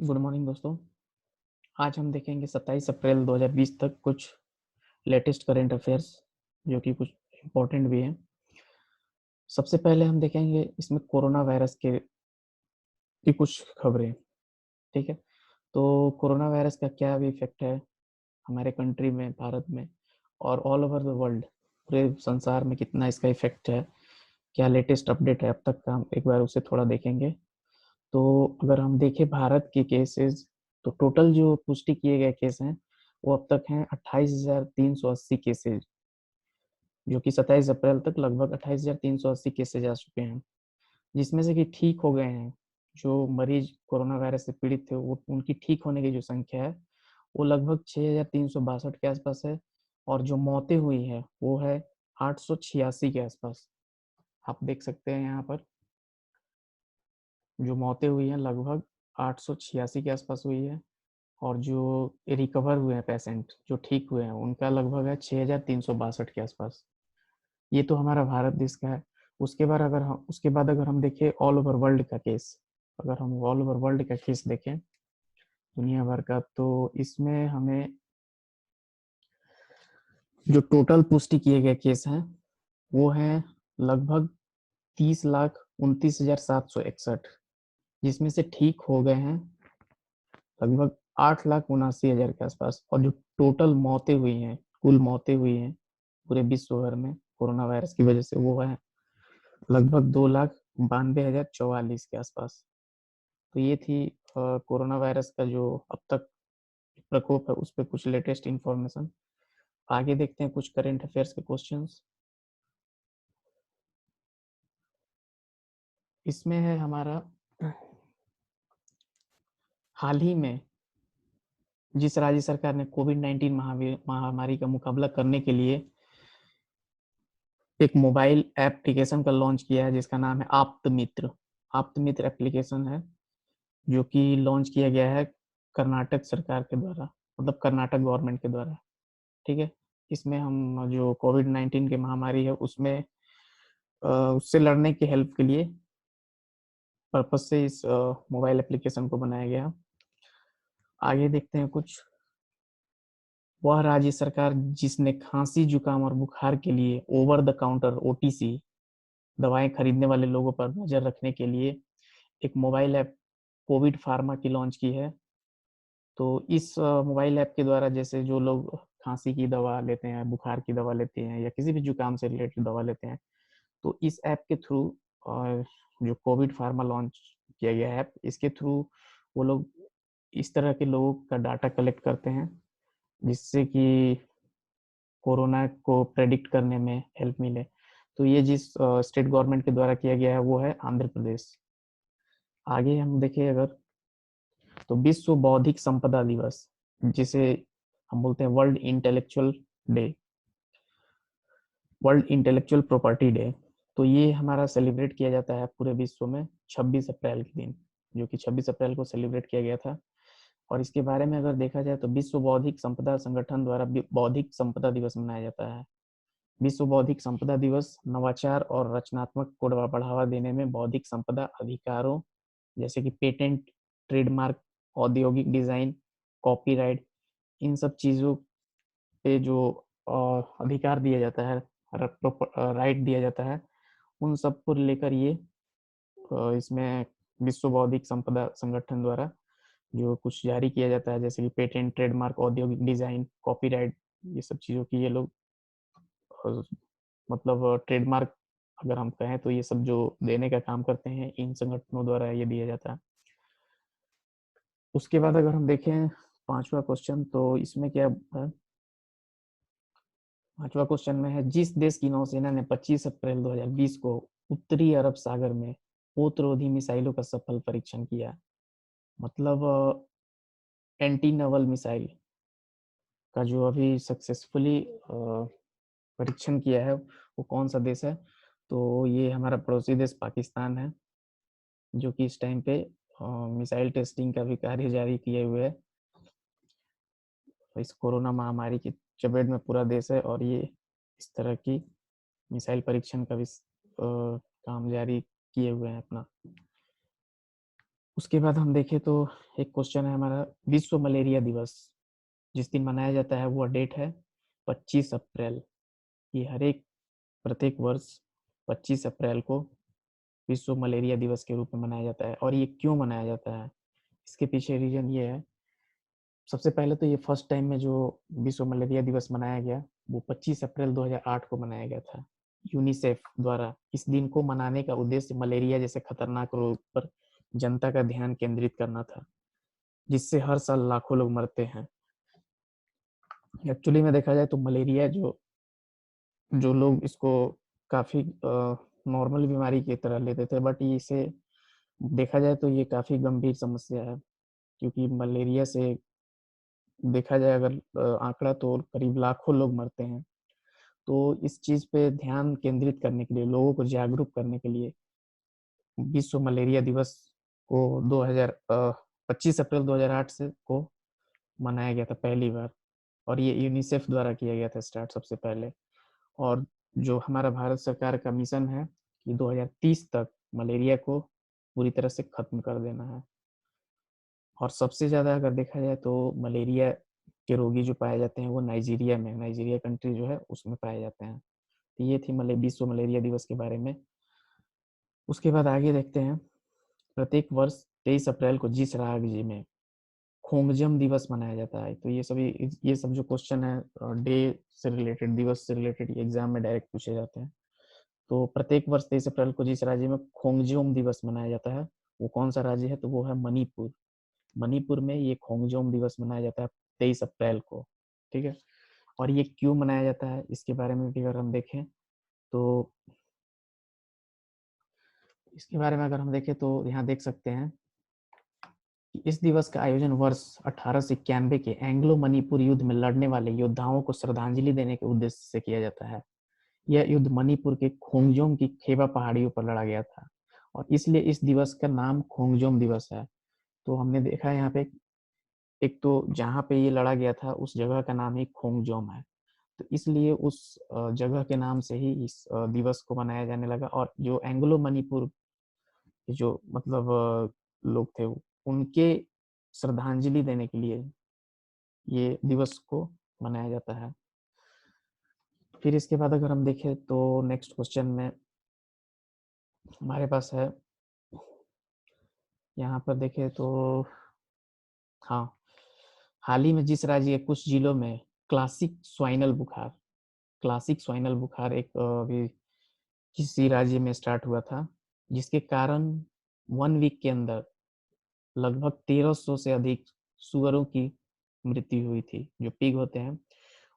Good morning दोस्तों। आज हम देखेंगे 27 अप्रैल 2020 तक कुछ लेटेस्ट करेंट अफेयर्स जो कि कुछ इम्पोर्टेंट भी हैं। सबसे पहले हम देखेंगे इसमें कोरोना वायरस के की कुछ खबरें। ठीक है, तो कोरोना वायरस का क्या भी इफेक्ट है हमारे कंट्री में, भारत में और ऑल ओवर द वर्ल्ड, पूरे संसार में कितना इसका इफेक्ट है, क्या लेटेस्ट अपडेट है अब तक का, हम एक बार उसे थोड़ा देखेंगे। तो अगर हम देखें भारत के केसेस, तो टोटल जो पुष्टि किए गए केस हैं वो अब तक हैं 28,380 केसेज, जो कि 27 अप्रैल तक लगभग 28,380 केसेज आ चुके हैं, जिसमें से कि ठीक हो गए हैं जो मरीज कोरोना वायरस से पीड़ित थे, वो उनकी ठीक होने की जो संख्या है वो लगभग 6,362 के आसपास है। और जो मौतें हुई हैं वो है 886 के आसपास। आप देख सकते हैं यहाँ पर जो मौतें हुई हैं लगभग 886 के आसपास हुई है। और जो रिकवर हुए हैं पेशेंट, जो ठीक हुए हैं, उनका लगभग है 6,362 के आसपास। ये तो हमारा भारत देश का है। उसके बाद अगर हम देखें ऑल ओवर वर्ल्ड का केस, अगर हम ऑल ओवर वर्ल्ड का केस देखें दुनिया भर का, तो इसमें हमें जो टोटल पुष्टि किए गए केस हैं वो हैं लगभग 30,29,761, जिसमें से ठीक हो गए हैं लगभग 8,79,000 के आसपास। और जो टोटल मौतें हुई हैं, कुल मौतें हुई हैं पूरे विश्व भर में कोरोना वायरस की वजह से, वो है लगभग 2,92,044 के आसपास। तो ये थी कोरोना वायरस का जो अब तक प्रकोप है उस पर कुछ लेटेस्ट इंफॉर्मेशन। आगे देखते हैं कुछ करेंट अफेयर्स के क्वेश्चंस। इसमें है हमारा हाल ही में जिस राज्य सरकार ने कोविड-19 महामारी का मुकाबला करने के लिए एक मोबाइल एप्लीकेशन का लॉन्च किया है जिसका नाम है आप्त मित्र। आप्त मित्र एप्लीकेशन है जो कि लॉन्च किया गया है कर्नाटक सरकार के द्वारा, मतलब कर्नाटक गवर्नमेंट के द्वारा। ठीक है, इसमें हम जो कोविड-19 की महामारी है उसमें उससे लड़ने की हेल्प के लिए पर्पज से इस मोबाइल एप्लीकेशन को बनाया गया। आगे देखते हैं कुछ। वह राज्य सरकार जिसने खांसी, जुकाम और बुखार के लिए ओवर द काउंटर ओटीसी दवाएं खरीदने वाले लोगों पर नजर रखने के लिए एक मोबाइल ऐप कोविड फार्मा की लॉन्च की है। तो इस मोबाइल ऐप के द्वारा जैसे जो लोग खांसी की दवा लेते हैं, बुखार की दवा लेते हैं या किसी भी जुकाम से रिलेटेड दवा लेते हैं, तो इस ऐप के थ्रू जो कोविड फार्मा लॉन्च किया गया है, इसके थ्रू वो लोग इस तरह के लोगों का डाटा कलेक्ट करते हैं जिससे कि कोरोना को प्रेडिक्ट करने में हेल्प मिले। तो ये जिस स्टेट गवर्नमेंट के द्वारा किया गया है वो है आंध्र प्रदेश। आगे हम देखें अगर, तो विश्व बौद्धिक संपदा दिवस, जिसे हम बोलते हैं day world intellectual property day, तो ये हमारा सेलिब्रेट किया जाता है पूरे विश्व में 26 अप्रैल के दिन, जो कि 26 अप्रैल को सेलिब्रेट किया गया था। और इसके बारे में अगर देखा जाए तो विश्व बौद्धिक संपदा संगठन द्वारा बौद्धिक संपदा दिवस मनाया जाता है। विश्व बौद्धिक संपदा दिवस नवाचार और रचनात्मक को बढ़ावा देने में बौद्धिक संपदा अधिकारों जैसे कि पेटेंट, ट्रेडमार्क, औद्योगिक डिजाइन, कॉपीराइट, इन सब चीजों पे जो अधिकार दिया जाता है, राइट दिया जाता है, उन सब को लेकर ये इसमें विश्व बौद्धिक संपदा संगठन द्वारा जो कुछ जारी किया जाता है जैसे कि पेटेंट, ट्रेडमार्क, औद्योगिक डिजाइन, कॉपीराइट, ये सब चीजों की ये लोग मतलब ट्रेडमार्क अगर हम कहें तो ये सब जो देने का काम करते हैं इन संगठनों द्वारा ये दिया जाता है। उसके बाद अगर हम देखें पांचवा क्वेश्चन, तो इसमें क्या है, पांचवा क्वेश्चन में है जिस देश की नौसेना ने 25 अप्रैल 2020 को उत्तरी अरब सागर में पोतरोधी मिसाइलों का सफल परीक्षण किया, मतलब एंटी नवल मिसाइल का जो अभी सक्सेसफुली परीक्षण किया है वो कौन सा देश है, तो ये हमारा पड़ोसी देश पाकिस्तान है, जो कि इस टाइम पे मिसाइल टेस्टिंग का भी कार्य जारी किए हुए है। इस कोरोना महामारी की चपेट में पूरा देश है और ये इस तरह की मिसाइल परीक्षण का भी काम जारी किए हुए हैं अपना। उसके बाद हम देखें तो एक क्वेश्चन है हमारा, विश्व मलेरिया दिवस जिस दिन मनाया जाता है वह डेट है 25 अप्रैल। ये हर एक प्रत्येक वर्ष 25 अप्रैल को विश्व मलेरिया दिवस के रूप में मनाया जाता है। और ये क्यों मनाया जाता है, इसके पीछे रीजन ये है, सबसे पहले तो ये फर्स्ट टाइम में जो विश्व मलेरिया दिवस मनाया गया वो 25 अप्रैल 2008 को मनाया गया था यूनिसेफ द्वारा। इस दिन को मनाने का उद्देश्य मलेरिया जैसे खतरनाक रोग पर जनता का ध्यान केंद्रित करना था, जिससे हर साल लाखों लोग मरते हैं। एक्चुअली में देखा जाए तो मलेरिया जो जो लोग इसको काफी नॉर्मल बीमारी की तरह लेते थे, बट इसे देखा जाए तो ये काफी गंभीर समस्या है, क्योंकि मलेरिया से देखा जाए अगर आंकड़ा तो करीब लाखों लोग मरते हैं। तो इस चीज पे ध्यान केंद्रित करने के लिए, लोगों को जागरूक करने के लिए विश्व मलेरिया दिवस को 25 अप्रैल 2008 से को मनाया गया था पहली बार। और ये यूनिसेफ द्वारा किया गया था स्टार्ट सबसे पहले। और जो हमारा भारत सरकार का मिशन है कि 2030 तक मलेरिया को पूरी तरह से खत्म कर देना है। और सबसे ज़्यादा अगर देखा जाए तो मलेरिया के रोगी जो पाए जाते हैं वो नाइजीरिया में, नाइजीरिया कंट्री जो है उसमें पाए जाते हैं। तो ये थी विश्व मलेरिया दिवस के बारे में। उसके बाद आगे देखते हैं, प्रत्येक वर्ष 23 अप्रैल को जिस राज्य में खोंगजम दिवस मनाया जाता है, तो ये सब जो क्वेश्चन है डे से रिलेटेड, दिवस से रिलेटेड, एग्जाम में डायरेक्ट पूछे जाते हैं। तो प्रत्येक वर्ष 23 अप्रैल को जिस राज्य में खोंगजोम दिवस मनाया जाता है वो कौन सा राज्य है, तो वो है मणिपुर। मणिपुर में ये खोंगजोम दिवस मनाया जाता है 23 अप्रैल को। ठीक है। और ये क्यों मनाया जाता है इसके बारे में भी अगर हम देखें तो यहाँ देख सकते हैं कि इस दिवस का आयोजन वर्ष 1891 के एंग्लो मणिपुर युद्ध में लड़ने वाले योद्धाओं को श्रद्धांजलि देने के उद्देश्य से किया जाता है। यह युद्ध मणिपुर के खोंगजोम की खेबा पहाड़ियों पर लड़ा गया था और इसलिए इस दिवस का नाम खोंगजोम दिवस है। तो हमने देखा है यहाँ पे, एक तो जहाँ पे ये लड़ा गया था उस जगह का नाम ही खोंगजोम है, तो इसलिए उस जगह के नाम से ही इस दिवस को मनाया जाने लगा। और जो एंग्लो मणिपुर के जो लोग थे उनके श्रद्धांजलि देने के लिए ये दिवस को मनाया जाता है। फिर इसके बाद अगर हम देखें तो नेक्स्ट क्वेश्चन में हमारे पास है, यहाँ पर देखें तो हाँ, हाल ही में जिस राज्य के कुछ जिलों में क्लासिक स्वाइनल बुखार एक अभी किसी राज्य में स्टार्ट हुआ था, जिसके कारण 1 वीक के अंदर लगभग 1300 से अधिक सुअरों की मृत्यु हुई थी। जो पिग होते हैं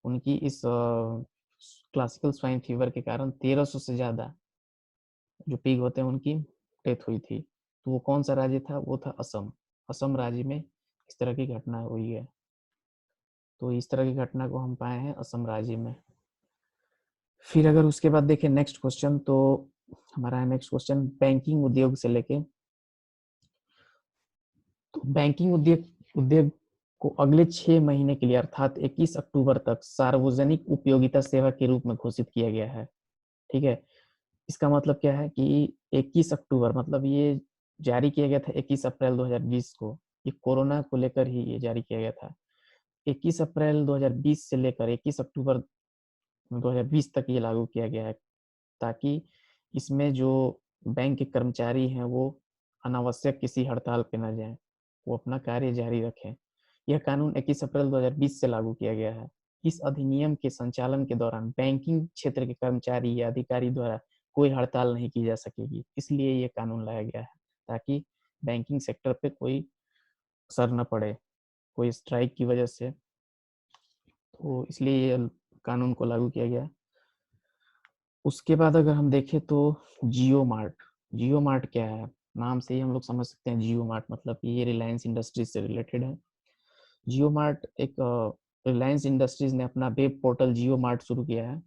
उनकी इस क्लासिकल स्वाइन फीवर के कारण 1300 से ज्यादा जो पिग होते हैं उनकी डेथ हुई थी। तो वो कौन सा राज्य था, वो था असम। असम राज्य में इस तरह की घटना हुई है। तो इस तरह की घटना को हम पाए हैं असम राज्य में। फिर अगर उसके बाद देखें नेक्स्ट क्वेश्चन, तो हमारा है नेक्स्ट क्वेश्चन बैंकिंग उद्योग से लेके। तो बैंकिंग उद्योग को अगले 6 महीने के लिए अर्थात 21 अक्टूबर तक सार्वजनिक उपयोगिता सेवा के रूप में घोषित किया गया है। ठीक है। इसका मतलब क्या है कि 21 अक्टूबर मतलब ये जारी किया गया था 21 अप्रैल 2020 को। ये कोरोना को लेकर ही ये जारी किया गया था। 21 अप्रैल 2020 से लेकर 21 अक्टूबर 2020 तक ये लागू किया गया है, ताकि इसमें जो बैंक के कर्मचारी हैं वो अनावश्यक किसी हड़ताल पे ना जाएं, वो अपना कार्य जारी रखें। यह कानून 21 अप्रैल 2020 से लागू किया गया है। इस अधिनियम के संचालन के दौरान बैंकिंग क्षेत्र के कर्मचारी या अधिकारी द्वारा कोई हड़ताल नहीं की जा सकेगी, इसलिए ये कानून लाया गया है, ताकि बैंकिंग सेक्टर पे कोई असर न पड़े कोई स्ट्राइक की वजह से। तो इसलिए ये कानून को लागू किया गया। उसके बाद अगर हम देखें तो जियो मार्ट क्या है, नाम से ही हम लोग समझ सकते हैं जियो मार्ट मतलब ये रिलायंस इंडस्ट्रीज से रिलेटेड है। जियो मार्ट एक रिलायंस इंडस्ट्रीज ने अपना वेब पोर्टल जियो मार्ट शुरू किया है।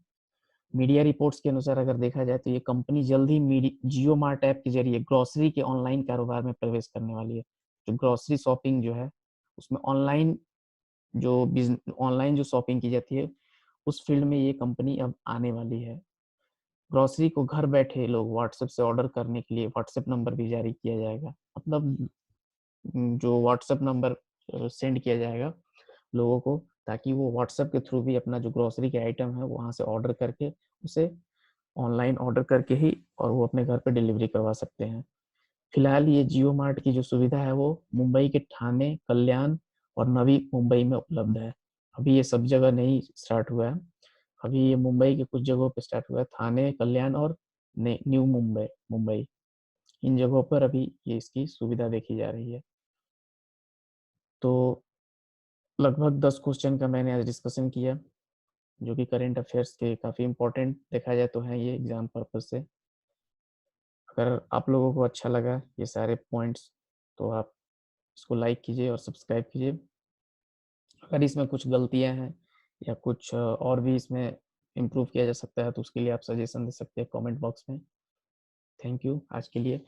मीडिया रिपोर्ट्स के अनुसार अगर देखा जाए तो ये कंपनी जल्द ही जियो मार्ट ऐप के जरिए ग्रोसरी के ऑनलाइन कारोबार में प्रवेश करने वाली है। जो ग्रोसरी शॉपिंग जो है उसमें ऑनलाइन जो शॉपिंग की जाती है उस फील्ड में ये कंपनी अब आने वाली है। ग्रोसरी को घर बैठे लोग व्हाट्सएप से ऑर्डर करने के लिए व्हाट्सएप नंबर भी जारी किया जाएगा। मतलब जो व्हाट्सएप नंबर सेंड किया जाएगा लोगों को, ताकि वो व्हाट्सएप के थ्रू भी अपना जो ग्रोसरी के आइटम है वहाँ से ऑर्डर करके उसे ऑनलाइन ऑर्डर करके ही और वो अपने घर पे डिलीवरी करवा सकते हैं। फिलहाल ये जियो मार्ट की जो सुविधा है वो मुंबई के ठाणे, कल्याण और नवी मुंबई में उपलब्ध है। अभी ये सब जगह नहीं स्टार्ट हुआ है। अभी ये मुंबई के कुछ जगहों पे स्टार्ट हुआ है, ठाणे, कल्याण और न्यू मुंबई मुंबई इन जगहों पर अभी ये इसकी सुविधा देखी जा रही है। तो लगभग 10 क्वेश्चन का मैंने आज डिस्कशन किया, जो कि करंट अफेयर्स के काफ़ी इंपॉर्टेंट देखा जाए तो हैं ये एग्जाम पर्पज से। अगर आप लोगों को अच्छा लगा ये सारे पॉइंट्स, तो आप इसको लाइक कीजिए और सब्सक्राइब कीजिए। अगर इसमें कुछ गलतियां हैं या कुछ और भी इसमें इम्प्रूव किया जा सकता है तो उसके लिए आप सजेशन दे सकते हैं कमेंट बॉक्स में। थैंक यू आज के लिए।